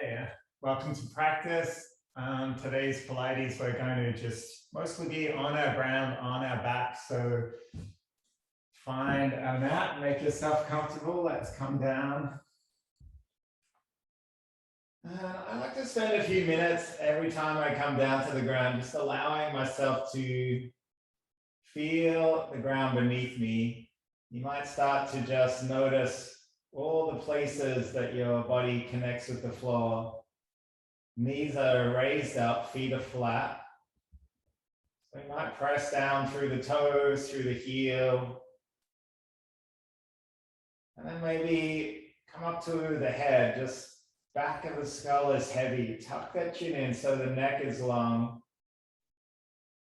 Hey, welcome to practice. Today's Pilates, we're going to just mostly be on our ground, on our back. So find a mat, make yourself comfortable. Let's come down. I like to spend a few minutes every time I come down to the ground, just allowing myself to feel the ground beneath me. You might start to just notice all the places that your body connects with the floor. Knees are raised up, feet are flat. So you might press down through the toes, through the heel. And then maybe come up to the head, just back of the skull is heavy. Tuck that chin in so the neck is long.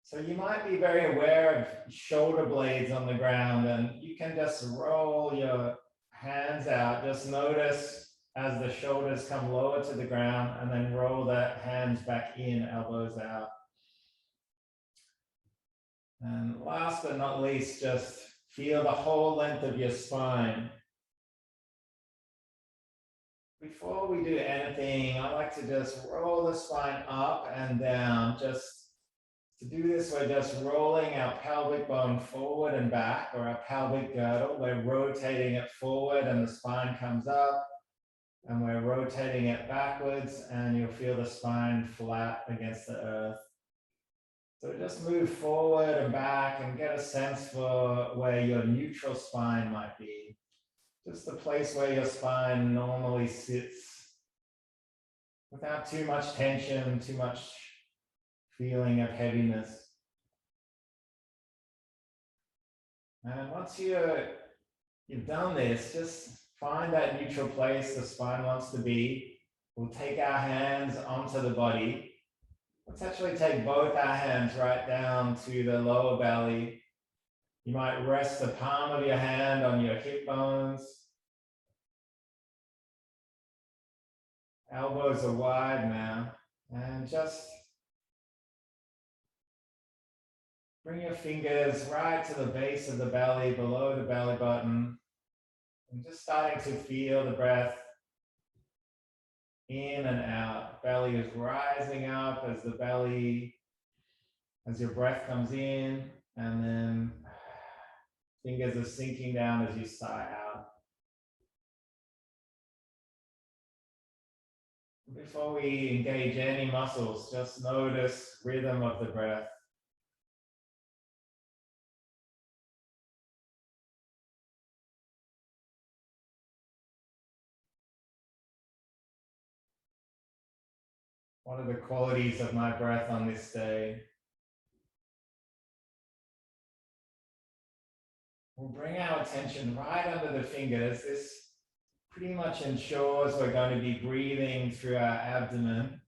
So you might be very aware of shoulder blades on the ground, and you can just roll your hands out. Just notice as the shoulders come lower to the ground, and then roll the hands back in, elbows out. And last but not least, just feel the whole length of your spine. Before we do anything, I like to just roll the spine up and down. Just to do this, we're just rolling our pelvic bone forward and back, or our pelvic girdle. We're rotating it forward and the spine comes up, and we're rotating it backwards, and you'll feel the spine flat against the earth. So just move forward and back and get a sense for where your neutral spine might be. Just the place where your spine normally sits without too much tension, too much feeling of heaviness. And once you've done this, just find that neutral place the spine wants to be. We'll take our hands onto the body. Let's actually take both our hands right down to the lower belly. You might rest the palm of your hand on your hip bones. Elbows are wide now. And just bring your fingers right to the base of the belly, below the belly button. And just starting to feel the breath in and out. Belly is rising up as your breath comes in, and then fingers are sinking down as you sigh out. Before we engage any muscles, just notice rhythm of the breath. What are the qualities of my breath on this day? We'll bring our attention right under the fingers. This pretty much ensures we're going to be breathing through our abdomen,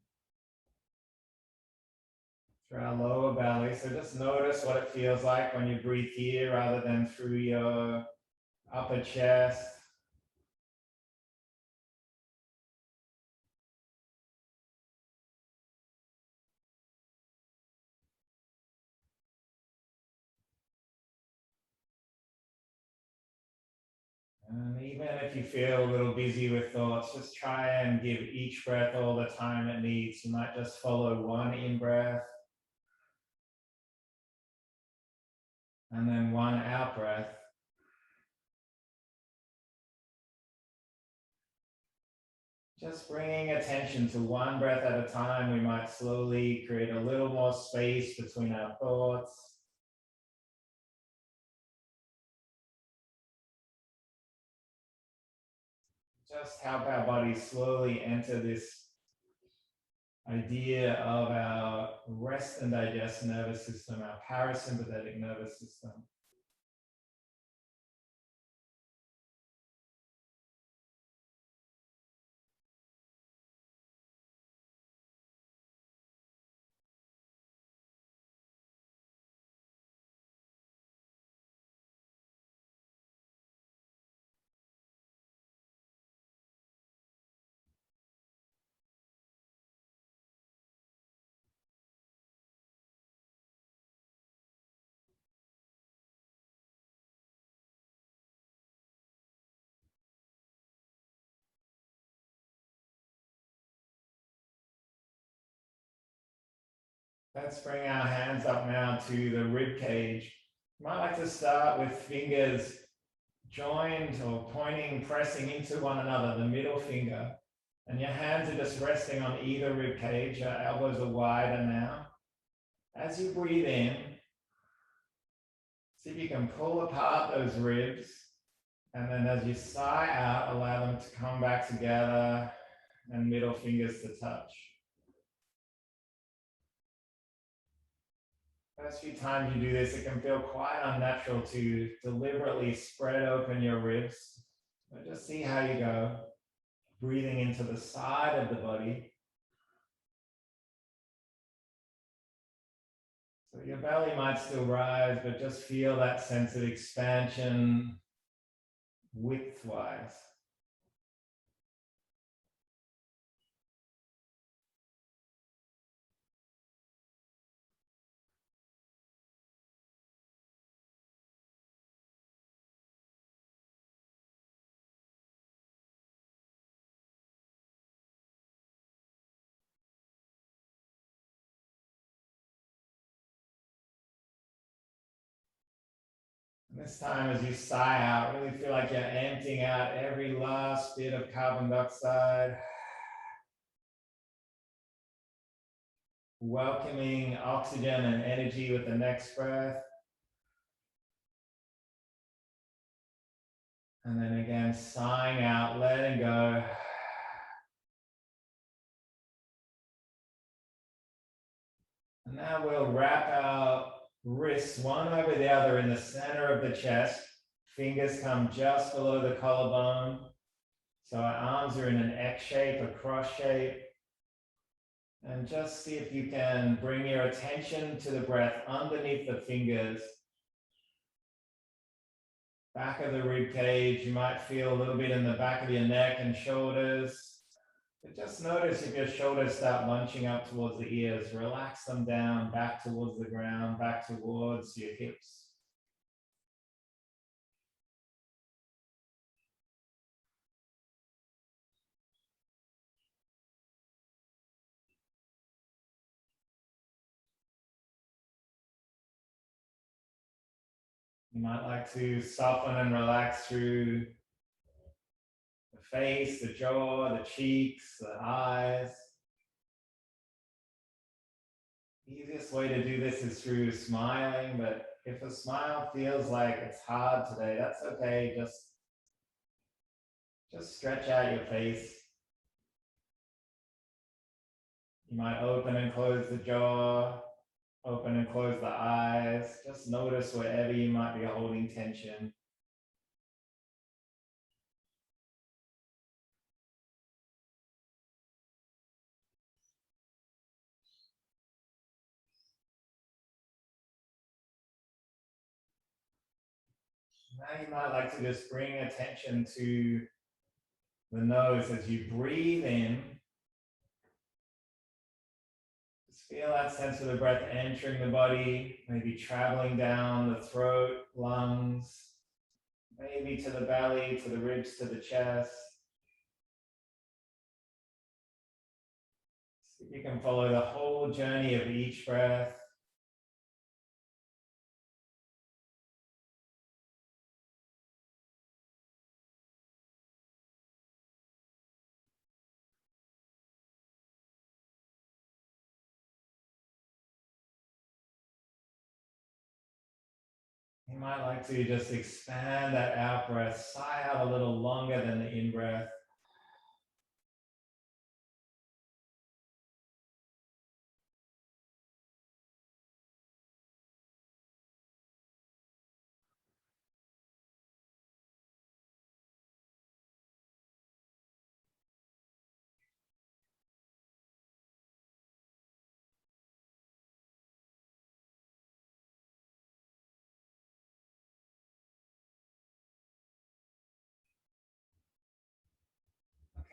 through our lower belly. So just notice what it feels like when you breathe here rather than through your upper chest. And even if you feel a little busy with thoughts, just try and give each breath all the time it needs. You might just follow one in breath and then one out breath. Just bringing attention to one breath at a time, we might slowly create a little more space between our thoughts. Just help our body slowly enter this idea of our rest and digest nervous system, our parasympathetic nervous system. Let's bring our hands up now to the rib cage. You might like to start with fingers joined or pointing, pressing into one another, the middle finger. And your hands are just resting on either rib cage. Your elbows are wider now. As you breathe in, see if you can pull apart those ribs. And then as you sigh out, allow them to come back together and middle fingers to touch. First few times you do this, it can feel quite unnatural to deliberately spread open your ribs. But just see how you go. Breathing into the side of the body. So your belly might still rise, but just feel that sense of expansion width-wise. This time as you sigh out, really feel like you're emptying out every last bit of carbon dioxide. Welcoming oxygen and energy with the next breath. And then again, sighing out, letting go. And now we'll wrap our wrists one over the other in the center of the chest. Fingers come just below the collarbone. So our arms are in an X shape, a cross shape. And just see if you can bring your attention to the breath underneath the fingers. Back of the rib cage, you might feel a little bit in the back of your neck and shoulders. But just notice if your shoulders start bunching up towards the ears, relax them down, back towards the ground, back towards your hips. You might like to soften and relax through the face, the jaw, the cheeks, the eyes. The easiest way to do this is through smiling, but if a smile feels like it's hard today, that's okay. Just stretch out your face. You might open and close the jaw, open and close the eyes. Just notice wherever you might be holding tension. Now you might like to just bring attention to the nose as you breathe in. Just feel that sense of the breath entering the body, maybe traveling down the throat, lungs, maybe to the belly, to the ribs, to the chest. See if you can follow the whole journey of each breath. You might like to just expand that out breath, sigh out a little longer than the in breath.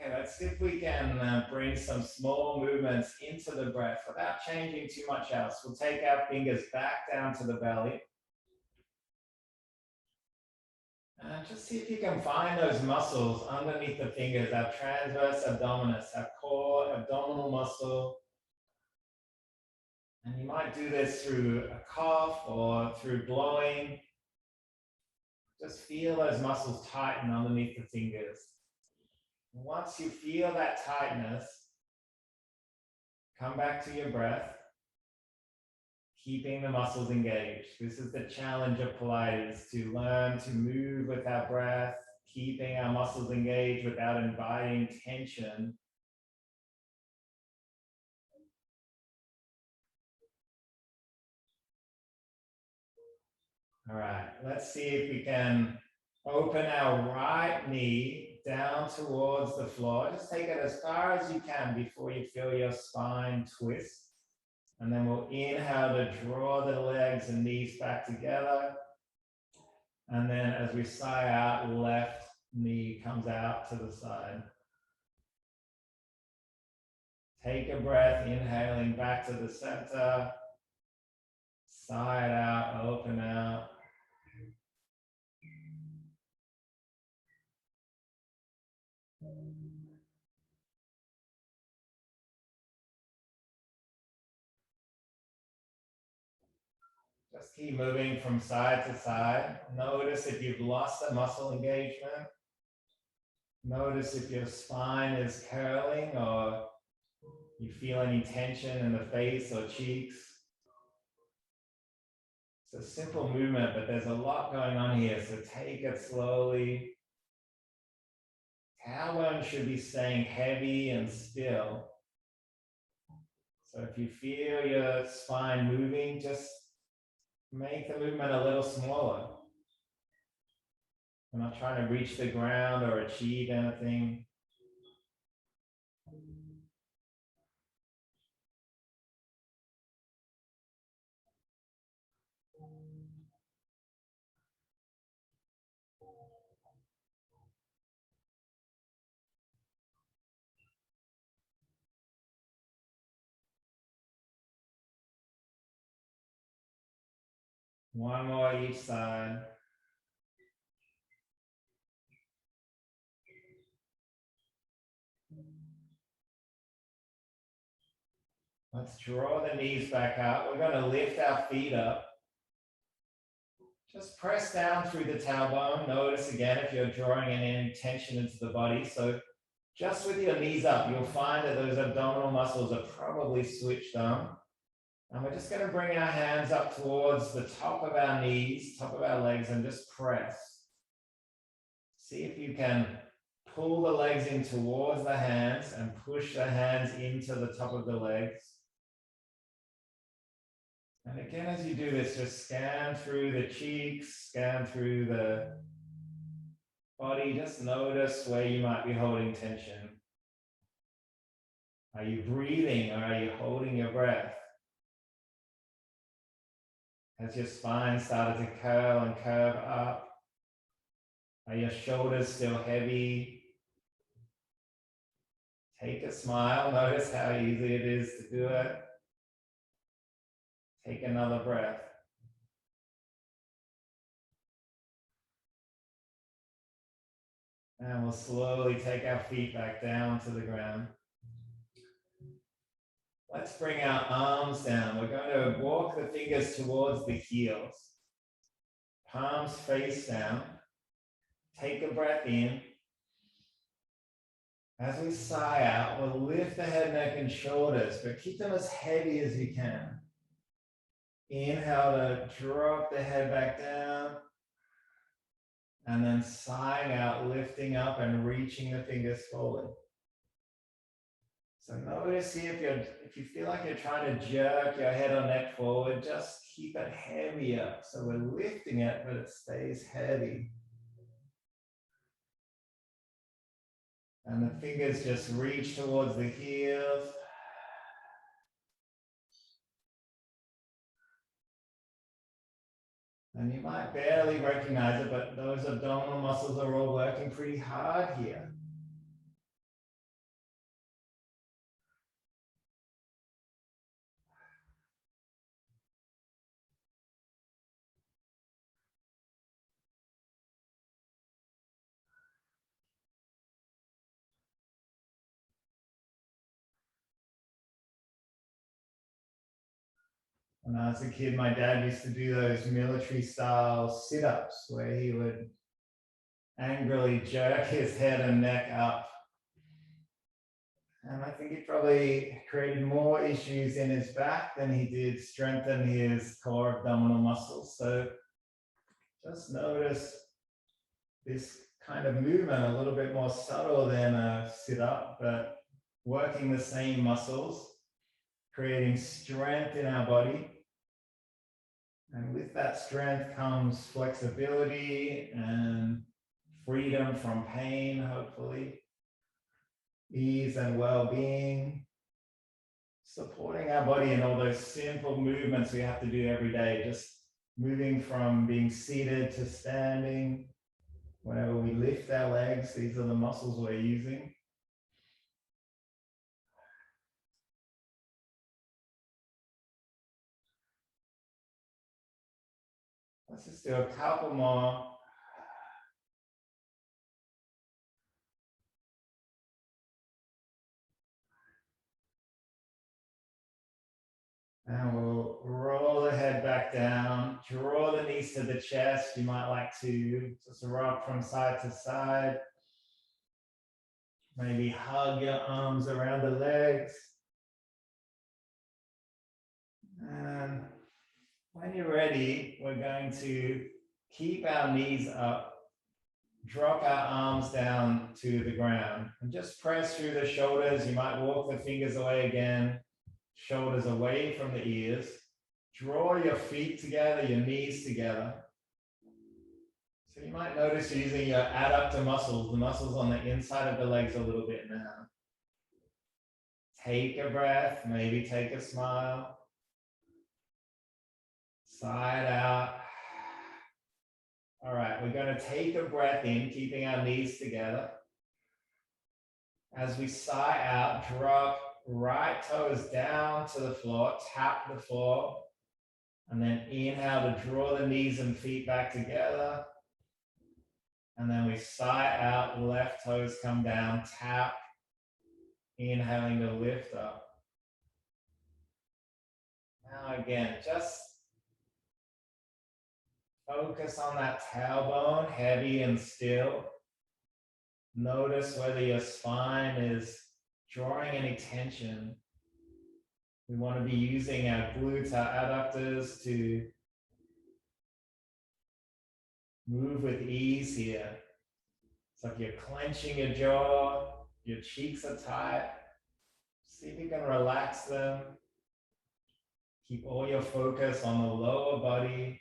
Okay, let's see if we can bring some small movements into the breath without changing too much else. We'll take our fingers back down to the belly. And just see if you can find those muscles underneath the fingers, our transverse abdominis, our core abdominal muscle. And you might do this through a cough or through blowing. Just feel those muscles tighten underneath the fingers. Once you feel that tightness, come back to your breath, keeping the muscles engaged. This is the challenge of Pilates, to learn to move with our breath, keeping our muscles engaged without inviting tension. All right, let's see if we can open our right knee down towards the floor. Just take it as far as you can before you feel your spine twist. And then we'll inhale to draw the legs and knees back together. And then as we sigh out, left knee comes out to the side. Take a breath, inhaling back to the center. Sigh it out, open out. Just keep moving from side to side. Notice if you've lost the muscle engagement. Notice if your spine is curling or you feel any tension in the face or cheeks. It's a simple movement, but there's a lot going on here, so take it slowly. Tailbone should be staying heavy and still. So if you feel your spine moving, just make the movement a little smaller. We're not trying to reach the ground or achieve anything. One more each side. Let's draw the knees back up. We're going to lift our feet up. Just press down through the tailbone. Notice again if you're drawing any tension into the body. So just with your knees up, you'll find that those abdominal muscles are probably switched on. And we're just going to bring our hands up towards the top of our knees, top of our legs, and just press. See if you can pull the legs in towards the hands and push the hands into the top of the legs. And again, as you do this, just scan through the cheeks, scan through the body. Just notice where you might be holding tension. Are you breathing or are you holding your breath? Has your spine started to curl and curve up? Are your shoulders still heavy? Take a smile. Notice how easy it is to do it. Take another breath. And we'll slowly take our feet back down to the ground. Let's bring our arms down. We're going to walk the fingers towards the heels. Palms face down. Take a breath in. As we sigh out, we'll lift the head, neck, and shoulders, but keep them as heavy as you can. Inhale to drop the head back down. And then sighing out, lifting up and reaching the fingers forward. So notice here if you feel like you're trying to jerk your head or neck forward, just keep it heavier. So we're lifting it, but it stays heavy. And the fingers just reach towards the heels. And you might barely recognize it, but those abdominal muscles are all working pretty hard here. When I was a kid, my dad used to do those military style sit-ups where he would angrily jerk his head and neck up. And I think he probably created more issues in his back than he did strengthen his core abdominal muscles. So just notice this kind of movement, a little bit more subtle than a sit-up, but working the same muscles, creating strength in our body. And with that strength comes flexibility and freedom from pain, hopefully, ease and well-being, supporting our body in all those simple movements we have to do every day, just moving from being seated to standing. Whenever we lift our legs, these are the muscles we're using. Let's just do a couple more. And we'll roll the head back down, draw the knees to the chest. You might like to just rock from side to side. Maybe hug your arms around the legs. And when you're ready, we're going to keep our knees up, drop our arms down to the ground, and just press through the shoulders. You might walk the fingers away again, shoulders away from the ears. Draw your feet together, your knees together. So you might notice you're using your adductor muscles, the muscles on the inside of the legs a little bit now. Take a breath, maybe take a smile. Side out. All right, we're going to take a breath in, keeping our knees together. As we sigh out, drop right toes down to the floor, tap the floor, and then inhale to draw the knees and feet back together. And then we sigh out, left toes come down, tap, inhaling to lift up. Now again, just focus on that tailbone, heavy and still. Notice whether your spine is drawing any tension. We want to be using our glutes, our adductors to move with ease here. It's like you're clenching your jaw, your cheeks are tight. See if you can relax them. Keep all your focus on the lower body.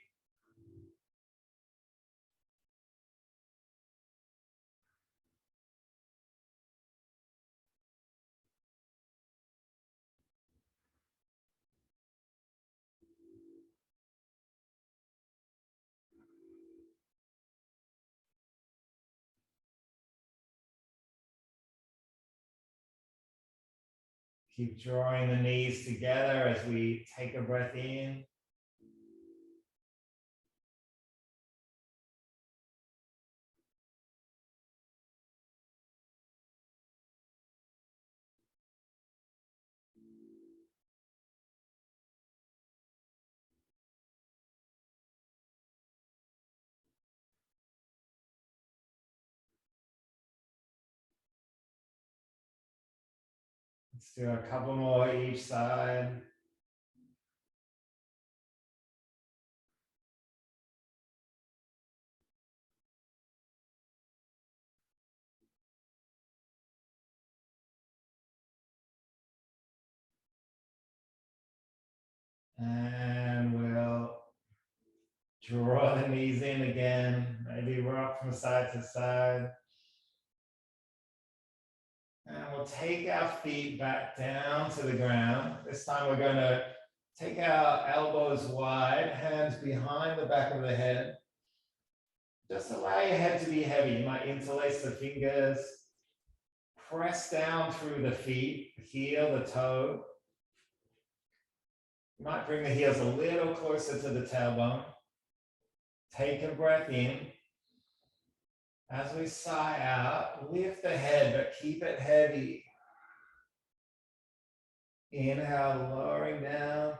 Keep drawing the knees together as we take a breath in. Let's do a couple more each side. And we'll draw the knees in again, maybe rock from side to side. And we'll take our feet back down to the ground. This time we're going to take our elbows wide, hands behind the back of the head. Just allow your head to be heavy. You might interlace the fingers, press down through the feet, the heel, the toe. You might bring the heels a little closer to the tailbone. Take a breath in. As we sigh out, lift the head, but keep it heavy. Inhale, lowering down.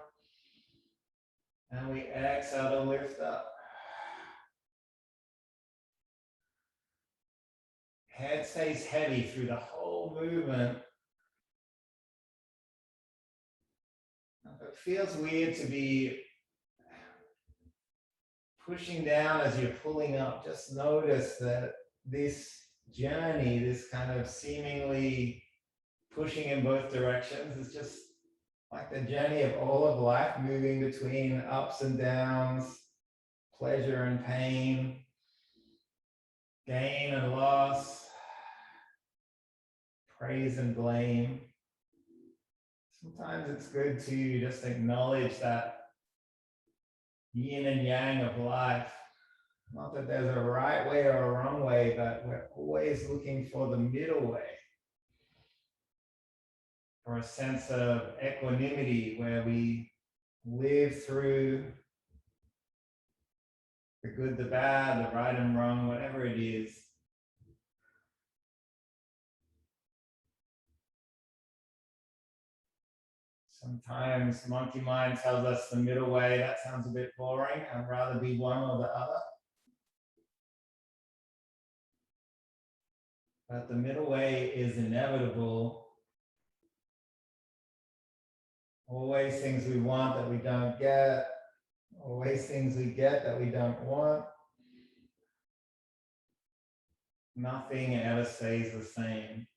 And we exhale to lift up. Head stays heavy through the whole movement. If it feels weird to be pushing down as you're pulling up, just notice that this journey, this kind of seemingly pushing in both directions, is just like the journey of all of life, moving between ups and downs, pleasure and pain, gain and loss, praise and blame. Sometimes it's good to just acknowledge that yin and yang of life. Not that there's a right way or a wrong way, but we're always looking for the middle way, for a sense of equanimity where we live through the good, the bad, the right and wrong, whatever it is. Sometimes monkey mind tells us the middle way, that sounds a bit boring. I'd rather be one or the other. But the middle way is inevitable. Always things we want that we don't get. Always things we get that we don't want. Nothing ever stays the same.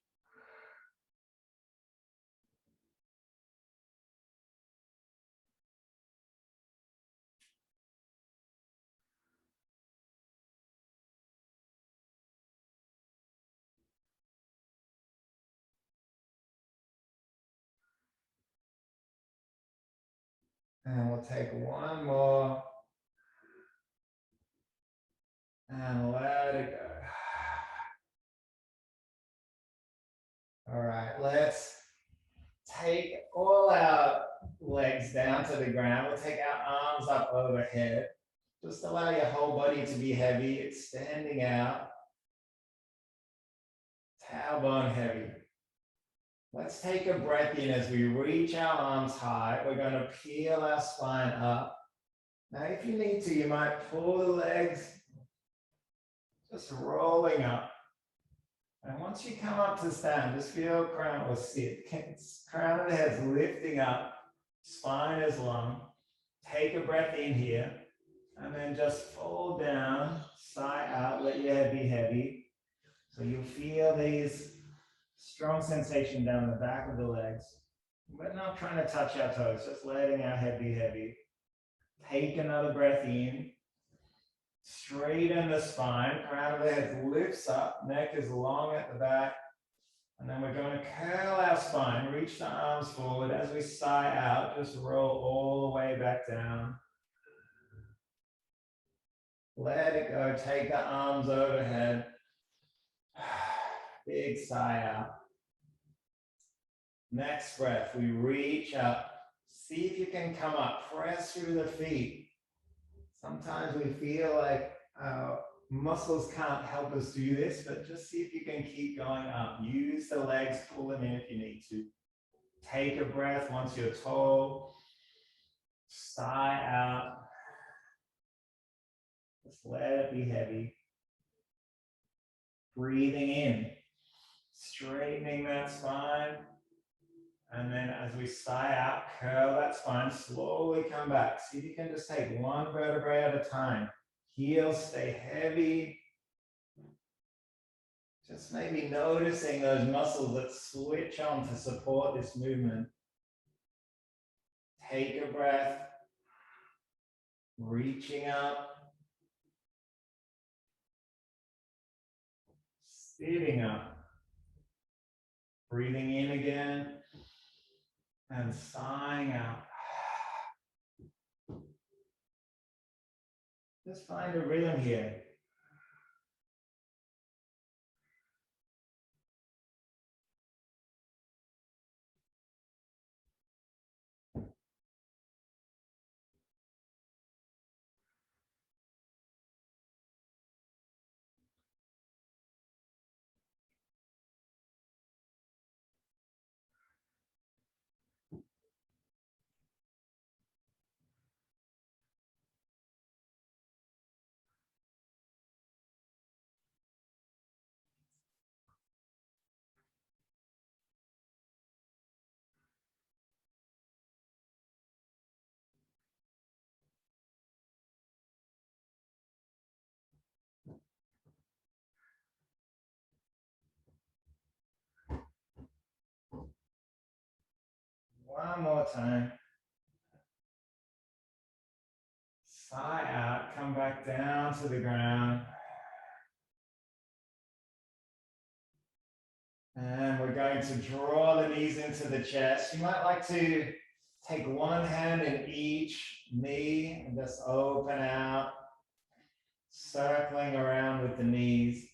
And we'll take one more and let it go. All right, let's take all our legs down to the ground. We'll take our arms up overhead. Just allow your whole body to be heavy, extending out. Tailbone heavy. Let's take a breath in as we reach our arms high. We're going to peel our spine up. Now, if you need to, you might pull the legs just rolling up. And once you come up to stand, just feel crown or sit. Crown of the head's lifting up, spine is long. Take a breath in here, and then just fold down, sigh out, let your head be heavy. So you'll feel these strong sensation down the back of the legs. We're not trying to touch our toes, just letting our head be heavy. Take another breath in. Straighten the spine, crown of the head lifts up, neck is long at the back. And then we're going to curl our spine, reach the arms forward. As we sigh out, just roll all the way back down. Let it go, take the arms overhead. Big sigh out. Next breath, we reach up. See if you can come up, press through the feet. Sometimes we feel like our muscles can't help us do this, but just see if you can keep going up. Use the legs, pull them in if you need to. Take a breath once you're tall. Sigh out. Just let it be heavy. Breathing in, straightening that spine. And then as we sigh out, curl that spine, slowly come back. See if you can just take one vertebrae at a time. Heels stay heavy. Just maybe noticing those muscles that switch on to support this movement. Take a breath. Reaching up. Sitting up. Breathing in again. And sighing out. Just find a rhythm here. One more time. Sigh out, come back down to the ground. And we're going to draw the knees into the chest. You might like to take one hand in each knee and just open out, circling around with the knees.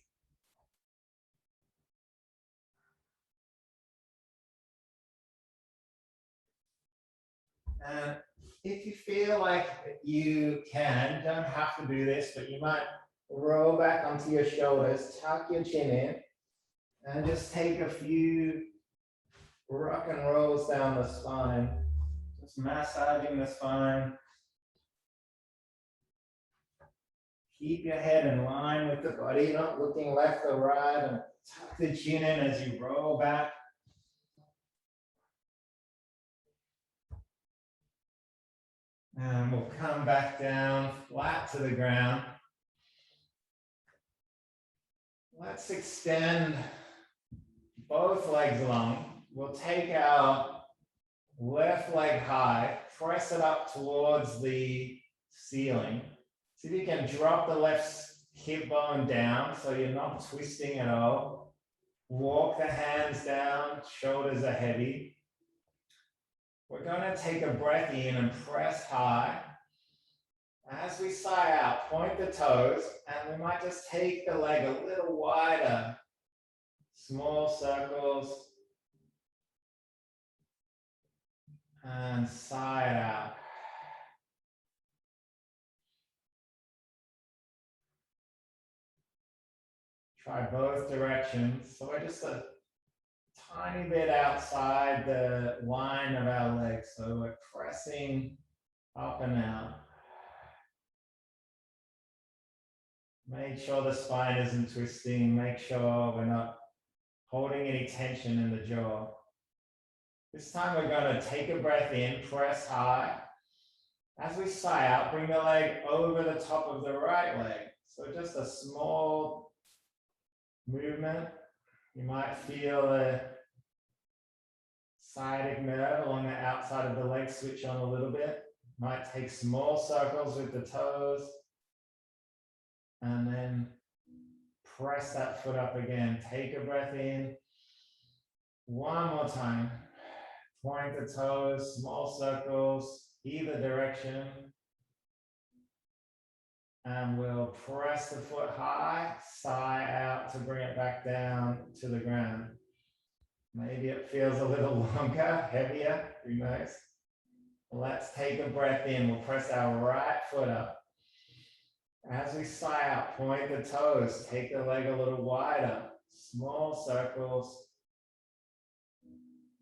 And if you feel like you can, you don't have to do this, but you might roll back onto your shoulders, tuck your chin in, and just take a few rock and rolls down the spine. Just massaging the spine. Keep your head in line with the body, not looking left or right, and tuck the chin in as you roll back. And we'll come back down flat to the ground. Let's extend both legs long. We'll take our left leg high, press it up towards the ceiling. See if you can drop the left hip bone down so you're not twisting at all. Walk the hands down, shoulders are heavy. We're going to take a breath in and press high. As we sigh out, point the toes, and we might just take the leg a little wider. Small circles. And sigh it out. Try both directions. So we're just a tiny bit outside the line of our legs. So we're pressing up and out. Make sure the spine isn't twisting. Make sure we're not holding any tension in the jaw. This time we're going to take a breath in, press high. As we sigh out, bring the leg over the top of the right leg. So just a small movement. You might feel a sciatic nerve along the outside of the leg switch on a little bit. Might take small circles with the toes. And then press that foot up again. Take a breath in. One more time. Point the toes, small circles, either direction. And we'll press the foot high, sigh out to bring it back down to the ground. Maybe it feels a little longer, heavier, who knows? Let's take a breath in. We'll press our right foot up. As we sigh out, point the toes, take the leg a little wider, small circles,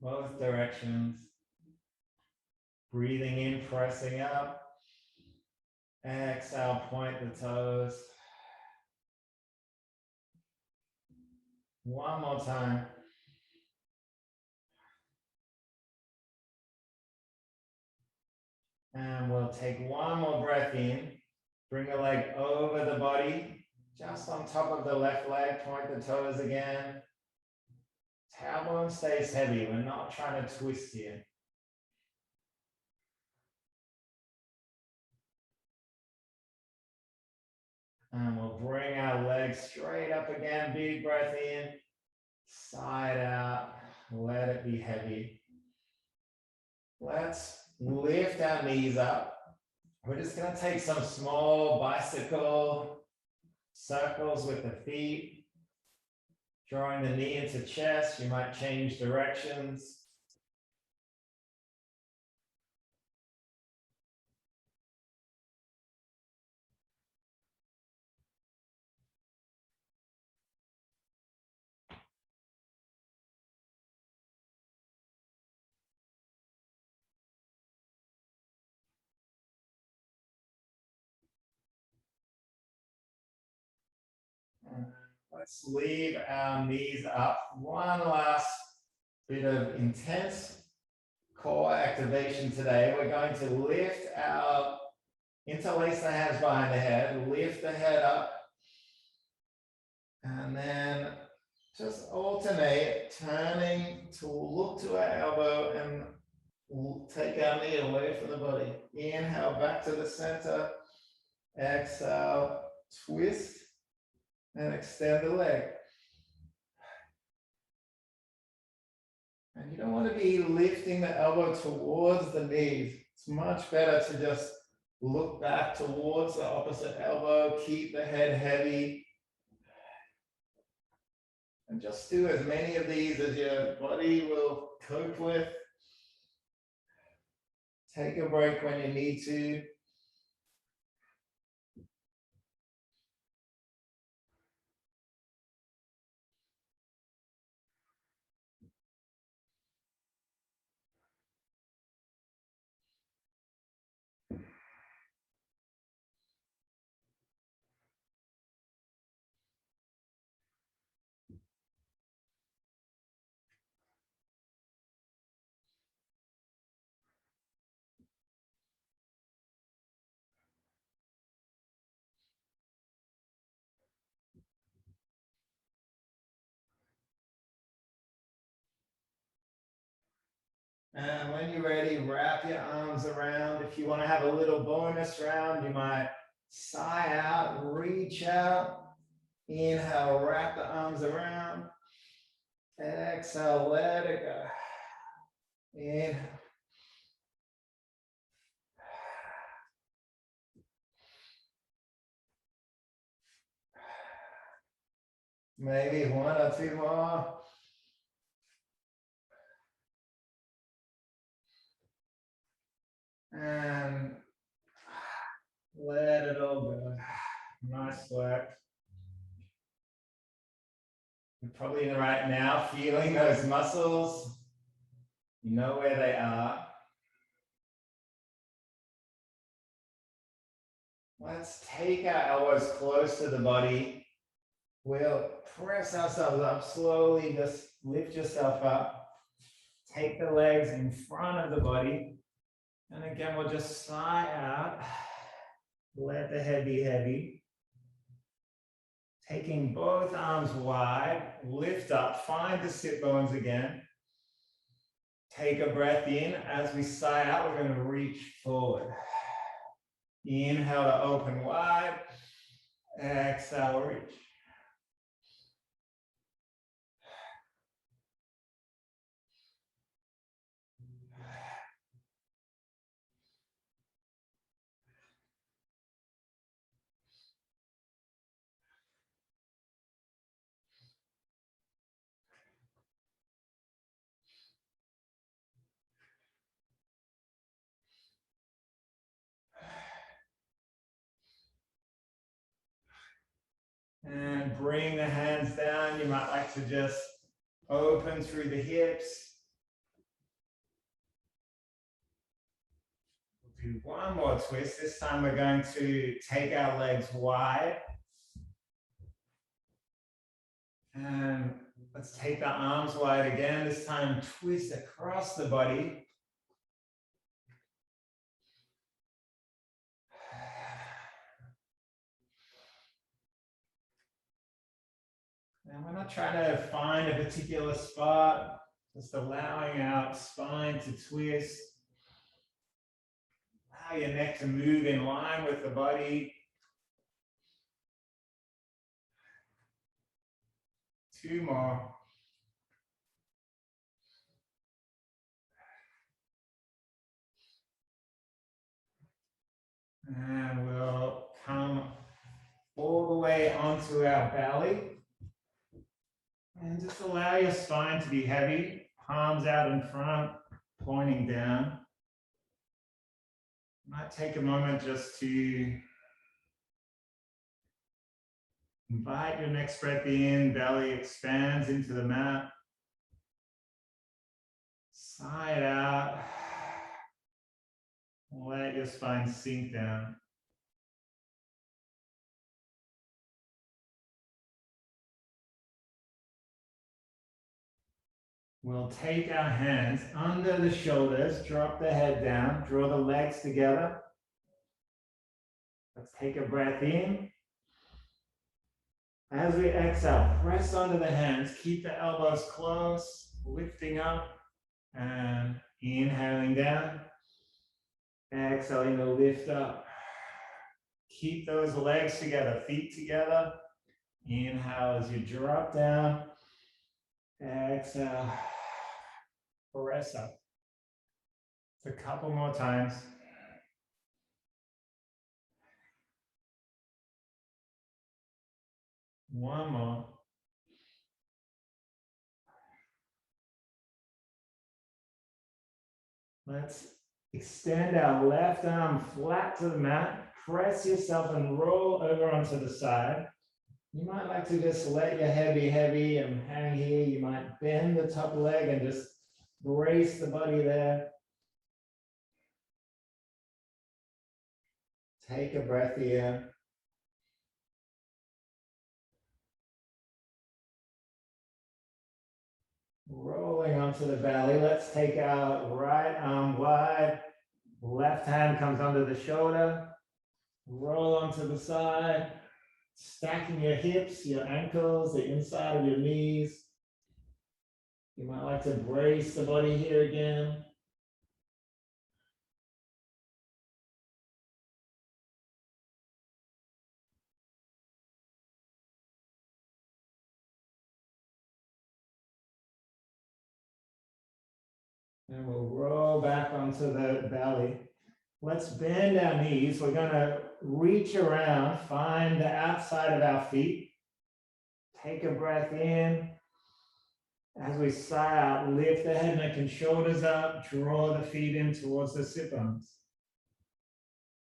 both directions. Breathing in, pressing up. Exhale, point the toes. One more time. And we'll take one more breath in. Bring the leg over the body, just on top of the left leg. Point the toes again. Tailbone stays heavy. We're not trying to twist here. And we'll bring our legs straight up again. Big breath in. Side out. Let it be heavy. Let's lift our knees up. We're just going to take some small bicycle circles with the feet. Drawing the knee into chest. You might change directions. Let's leave our knees up. One last bit of intense core activation today. We're going to lift our, interlace the hands behind the head, lift the head up, and then just alternate, turning to look to our elbow and Take our knee away from the body. Inhale back to the center. Exhale, twist and extend the leg. And you don't want to be lifting the elbow towards the knees. It's much better to just look back towards the opposite elbow, keep the head heavy, and just do as many of these as your body will cope with. Take a break when you need to. And when you're ready, wrap your arms around. If you want to have a little bonus round, you might sigh out, reach out. Inhale, wrap the arms around. Exhale, let it go. Inhale. Maybe one or two more. And let it all go. Nice work. You're probably right now feeling those muscles. You know where they are. Let's take our elbows close to the body. We'll press ourselves up slowly. Just lift yourself up. Take the legs in front of the body. And again, we'll just sigh out. Let the head be heavy. Taking both arms wide, lift up, find the sit bones again. Take a breath in. As we sigh out, we're going to reach forward. Inhale to open wide. Exhale, reach. And bring the hands down. You might like to just open through the hips. We'll do one more twist. This time we're going to take our legs wide. And let's take the arms wide again. This time twist across the body. And we're not trying to find a particular spot, just allowing our spine to twist. Allow your neck to move in line with the body. Two more. And we'll come all the way onto our belly. And just allow your spine to be heavy, palms out in front, pointing down. Might take a moment just to invite your next breath in, belly expands into the mat. Sigh it out. Let your spine sink down. We'll take our hands under the shoulders, drop the head down, draw the legs together. Let's take a breath in. As we exhale, press onto the hands, keep the elbows close, lifting up. And inhaling down. Exhaling to lift up. Keep those legs together, feet together. Inhale as you drop down. Exhale. Press up. A couple more times. One more. Let's extend our left arm flat to the mat. Press yourself and roll over onto the side. You might like to just let your head be heavy and hang here. You might bend the top leg and just brace the body there. Take a breath here. Rolling onto the belly. Let's take our right arm wide. Left hand comes under the shoulder. Roll onto the side. Stacking your hips, your ankles, the inside of your knees. You might like to brace the body here again. And we'll roll back onto the belly. Let's bend our knees. We're going to reach around, find the outside of our feet. Take a breath in. As we sigh out, lift the head, neck, and shoulders up. Draw the feet in towards the sit bones.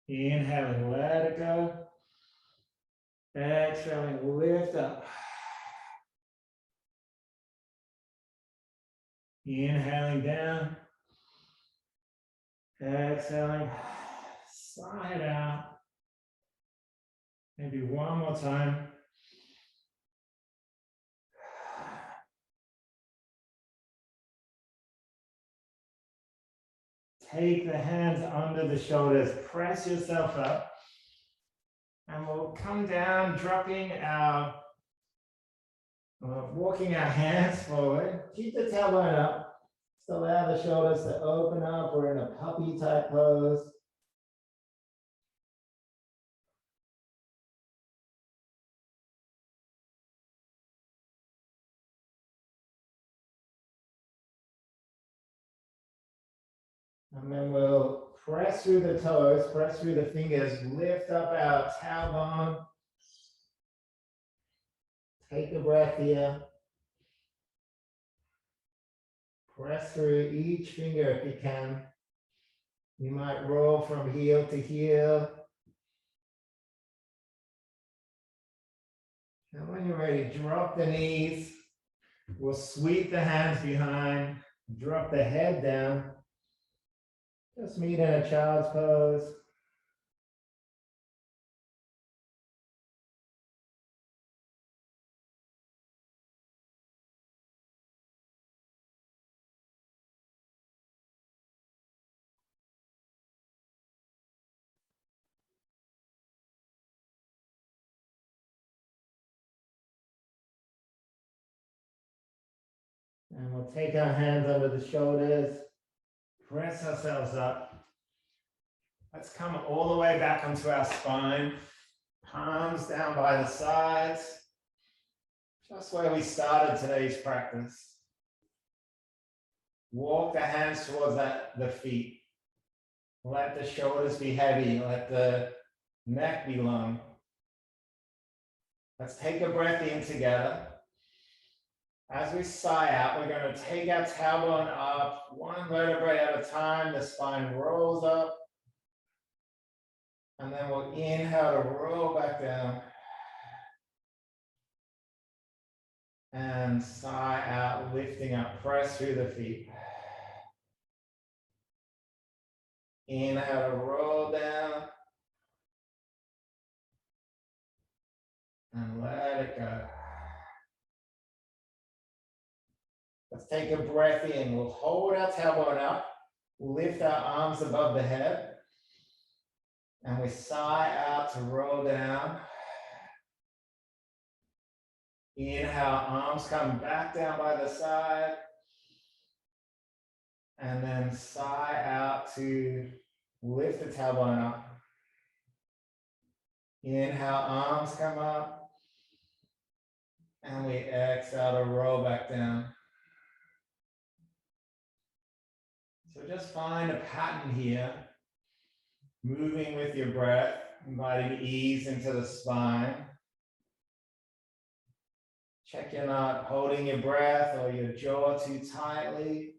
Inhaling, let it go. Exhaling, lift up. Inhaling down. Exhaling, sigh it out. Maybe one more time. Take the hands under the shoulders, press yourself up, and we'll come down, dropping our, walking our hands forward. Keep the tailbone up. Just allow the shoulders to open up. We're in a puppy type pose. And then we'll press through the toes, press through the fingers, lift up our tailbone. Take a breath here. Press through each finger if you can. You might roll from heel to heel. And when you're ready, drop the knees. We'll sweep the hands behind, drop the head down. Just meet in a child's pose. And we'll take our hands under the shoulders, press ourselves up. Let's come all the way back onto our spine, palms down by the sides, just where we started today's practice. Walk the hands towards the feet. Let the shoulders be heavy, let the neck be long. Let's take a breath in together. As we sigh out, we're going to take our tailbone up, one vertebrae at a time. The spine rolls up. And then we'll inhale to roll back down. And sigh out, lifting up, press through the feet. Inhale to roll down. And let it go. Let's take a breath in. We'll hold our tailbone up, lift our arms above the head, and we sigh out to roll down. Inhale, arms come back down by the side. And then sigh out to lift the tailbone up. Inhale, arms come up. And we exhale to roll back down. So just find a pattern here. Moving with your breath, inviting ease into the spine. Check you're not holding your breath or your jaw too tightly.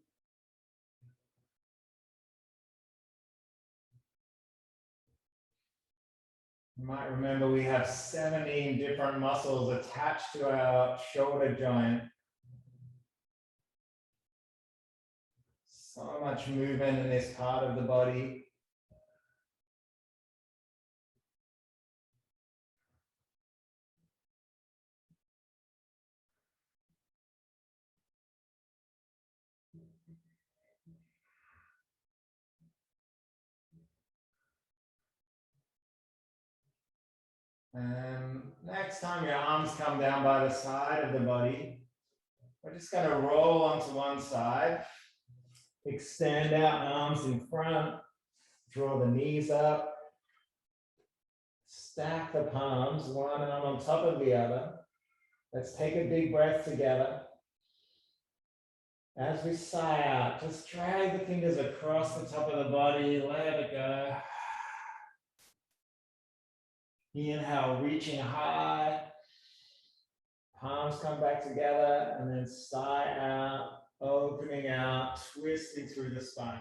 You might remember we have 17 different muscles attached to our shoulder joint. So much movement in this part of the body. And next time your arms come down by the side of the body, we're just going to roll onto one side. Extend our arms in front. Draw the knees up. Stack the palms, one arm on top of the other. Let's take a big breath together. As we sigh out, just drag the fingers across the top of the body, let it go. Inhale, reaching high. Palms come back together, and then sigh out, opening out, twisting through the spine.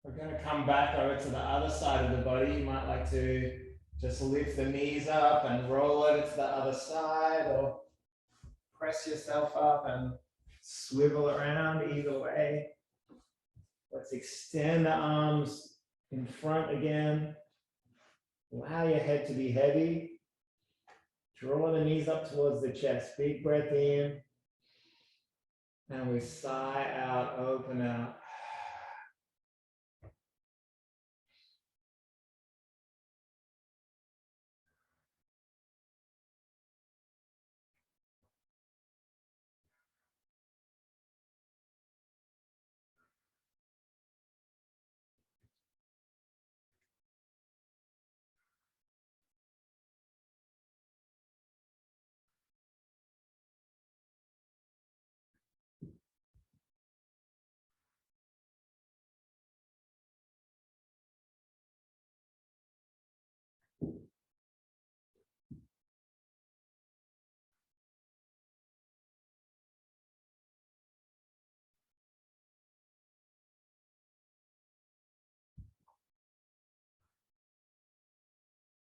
We're going to come back over to the other side of the body. You might like to just lift the knees up and roll over to the other side, or press yourself up and swivel around, either way. Let's extend the arms in front again. Allow your head to be heavy. Draw the knees up towards the chest. Big breath in. And we sigh out, open out.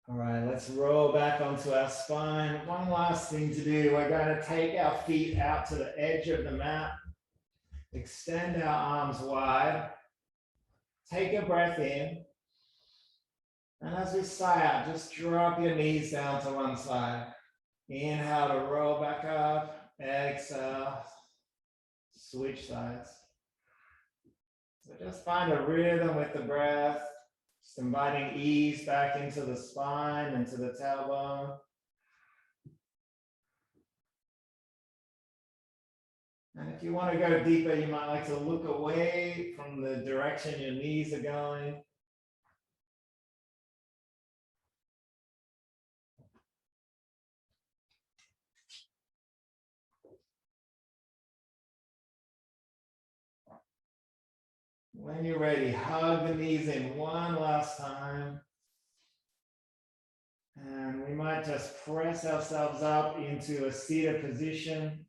All right, let's roll back onto our spine. One last thing to do. We're going to take our feet out to the edge of the mat. Extend our arms wide. Take a breath in. And as we sigh out, just drop your knees down to one side. Inhale to roll back up. Exhale. Switch sides. So just find a rhythm with the breath. Just inviting ease back into the spine, into the tailbone. And if you want to go deeper, you might like to look away from the direction your knees are going. When you're ready, hug the knees in one last time. And we might just press ourselves up into a seated position.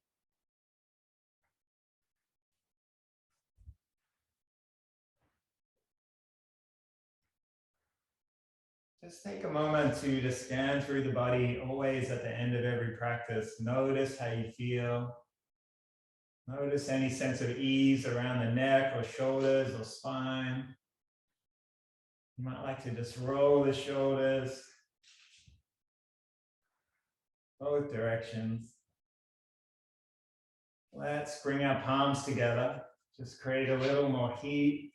Just take a moment to scan through the body, always at the end of every practice. Notice how you feel. Notice any sense of ease around the neck or shoulders or spine. You might like to just roll the shoulders both directions. Let's bring our palms together. Just create a little more heat.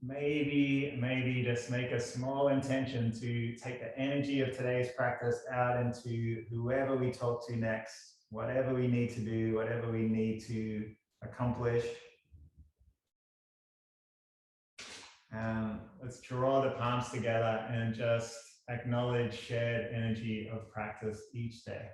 Maybe just make a small intention to take the energy of today's practice out into whoever we talk to next, whatever we need to do, whatever we need to accomplish. Let's draw the palms together and just acknowledge shared energy of practice each day.